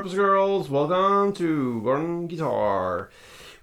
boys, girls, welcome to Gordon Guitar.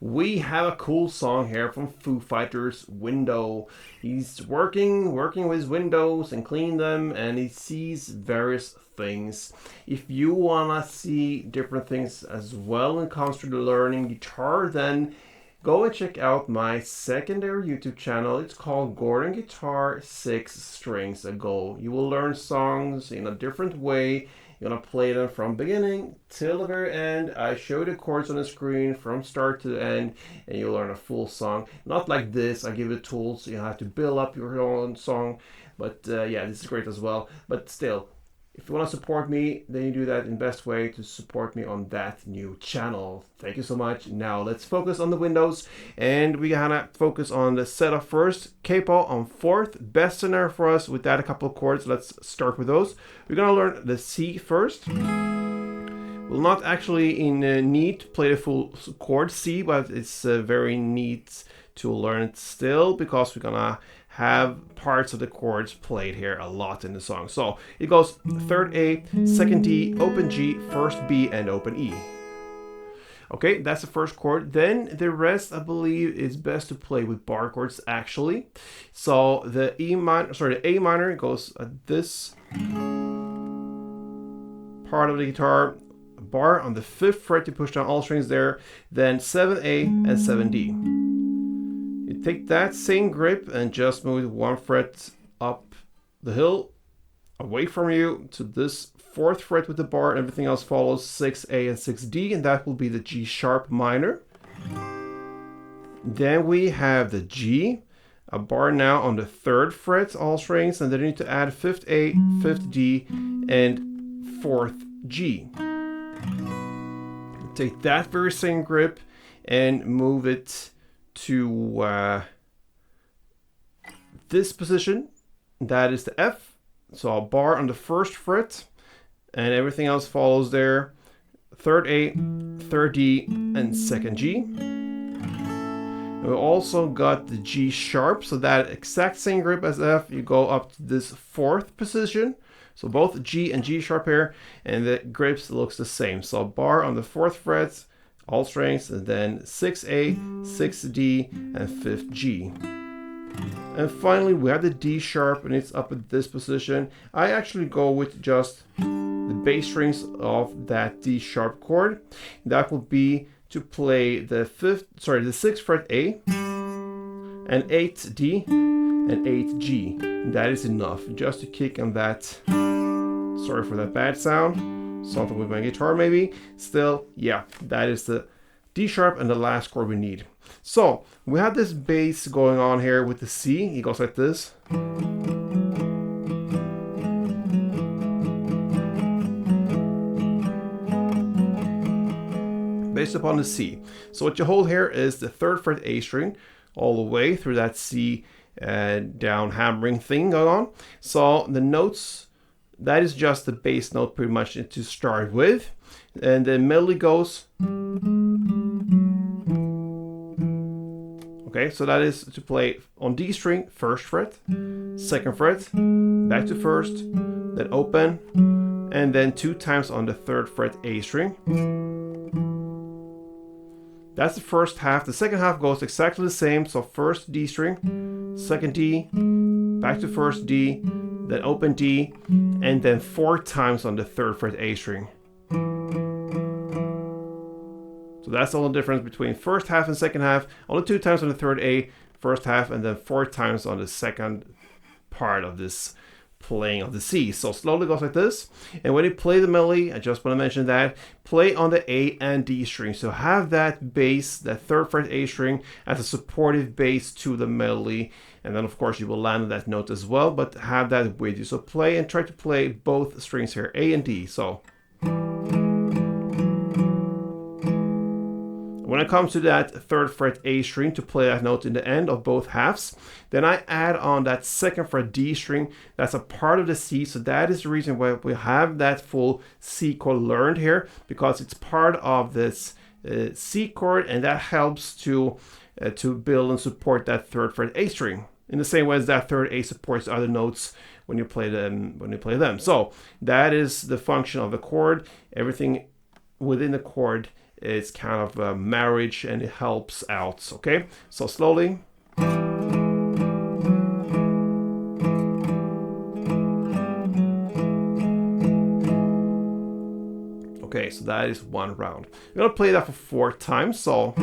We have a cool song here from Foo Fighters, Window. He's working with his windows and cleaning them, and he sees various things. If you wanna see different things as well when it comes to learning guitar, then go and check out my secondary YouTube channel. It's called Gordon Guitar 6 Strings Ago. You will learn songs in a different way. You're gonna play them from beginning till the very end. I show the chords on the screen from start to the end, and you'll learn a full song. Not like this. I give you tools, so you have to build up your own song. But yeah, this is great as well. But still, if you want to support me, then you do that in best way to support me on that new channel. Thank you so much. Now let's focus on the windows, and we gonna focus on the setup first. Capo on fourth, best scenario for us. With that, a couple of chords. Let's start with those. We're gonna learn the C first. We'll not actually in need to play the full chord C, but it's very neat to learn it still because we're gonna have parts of the chords played here a lot in the song. So it goes third A, second D, open G, first B, and open E. Okay, that's the first chord. Then the rest, I believe, is best to play with bar chords actually. So the A minor goes at this part of the guitar, bar on the 5th fret to push down all strings there, then 7A and 7D. You take that same grip and just move 1 fret up the hill, away from you to this 4th fret with the bar. Everything else follows 6A and 6D, and that will be the G sharp minor. Then we have the G, a bar now on the 3rd fret, all strings, and then you need to add 5th A, 5th D, and 4th G. Take that very same grip and move it to this position. That is the F. So a bar on the 1st fret, and everything else follows there. 3rd A, 3rd D, and 2nd G. And we also got the G sharp, so that exact same grip as F, you go up to this 4th position. So both G and G sharp here, and the grips looks the same. So a bar on the 4th fret, all strings, and then 6A, 6D, and 5th G. And finally, we have the D sharp, and it's up at this position. I actually go with just the bass strings of that D sharp chord. That will be to play the 6th fret A, and 8th D, and 8th G. That is enough just to kick on that. Sorry for that bad sound. Something with my guitar maybe. Still, yeah, that is the D sharp and the last chord we need. So we have this bass going on here with the C. It goes like this. Based upon the C. So what you hold here is the 3rd fret A string all the way through that C down hammering thing going on. So the notes, that is just the bass note pretty much to start with. And the melody goes. Okay, so that is to play on D string, 1st fret, 2nd fret, back to 1st, then open, and then 2 times on the 3rd fret A string. That's the first half. The second half goes exactly the same. So 1st D string, 2nd D, back to 1st D, then open D, and then 4 times on the 3rd fret A string. So that's the only difference between first half and second half. Only 2 times on the 3rd A, first half, and then 4 times on the second part of this playing of the C. So slowly goes like this. And when you play the melody, I just want to mention that, play on the A and D string. So have that bass, that 3rd fret A string, as a supportive bass to the melody. And then of course you will land on that note as well, but have that with you. So play and try to play both strings here, A and D. So when it comes to that 3rd fret A string to play that note in the end of both halves, then I add on that 2nd fret D string. That's a part of the C, so that is the reason why we have that full C chord learned here, because it's part of this C chord, and that helps to build and support that 3rd fret A string in the same way as that 3rd A supports other notes when you play them. So that is the function of the chord. Everything within the chord is kind of a marriage and it helps out. Okay, so slowly. Okay, so that is one round. We're gonna play that for 4 times, so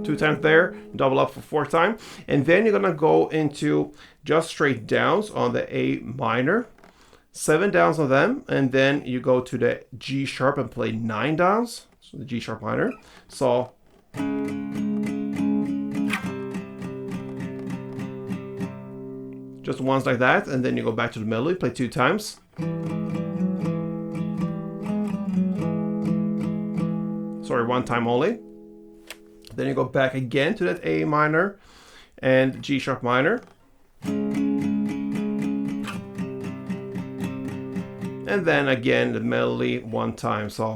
two times there, double up for 4 times, and then you're gonna go into just straight downs on the A minor, 7 downs on them, and then you go to the G sharp and play 9 downs, so the G sharp minor. So just once like that, and then you go back to the melody, play 2 times. Sorry, 1 time only. Then you go back again to that A minor and G sharp minor. And then again the melody 1 time, so.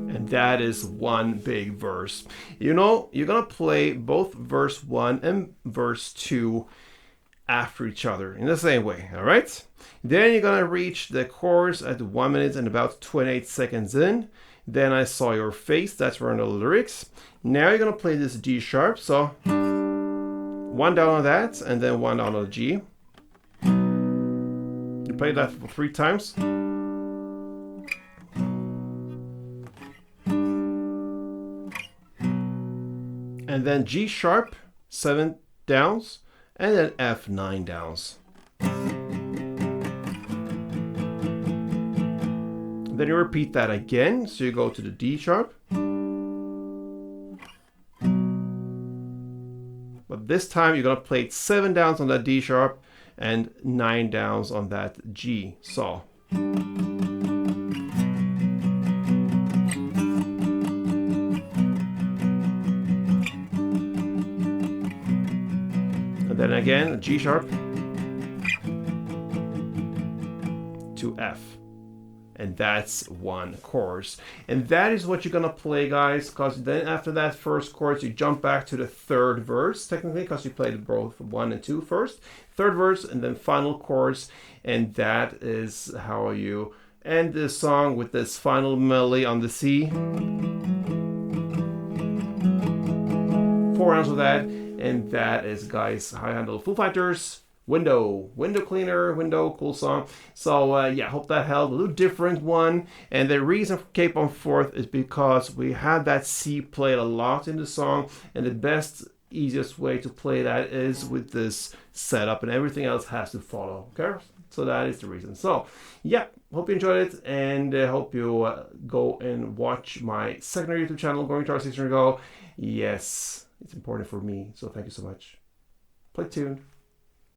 And that is one big verse. You know, you're gonna play both verse 1 and verse 2 after each other in the same way, all right? Then you're gonna reach the chorus at 1 minute and about 28 seconds in. Then I saw your face, that's where the lyrics. Now you're gonna play this G sharp, so 1 down on that and then 1 down on the G. You play that for 3 times. And then G sharp, 7 downs, and then F, 9 downs. Then you repeat that again, so you go to the D sharp. But this time you're gonna play 7 downs on that D sharp and 9 downs on that G. So. And then again, G sharp to F. And that's one chorus. And that is what you're gonna play, guys, because then after that first chorus, you jump back to the 3rd verse, technically, because you played both 1 and 2 first. 3rd verse, and then final chorus. And that is how you end this song, with this final melody on the C. 4 rounds of that. And that is, guys, how I handle Foo Fighters Window Cleaner, cool song. So yeah, hope that helped. A little different one. And the reason for Cape on 4th is because we had that C played a lot in the song, and the best, easiest way to play that is with this setup, and everything else has to follow. Okay, so that is the reason. So yeah, hope you enjoyed it, and hope you go and watch my second YouTube channel, Going Guitar 6 Years Ago. Yes, it's important for me, so thank you so much. Play tuned.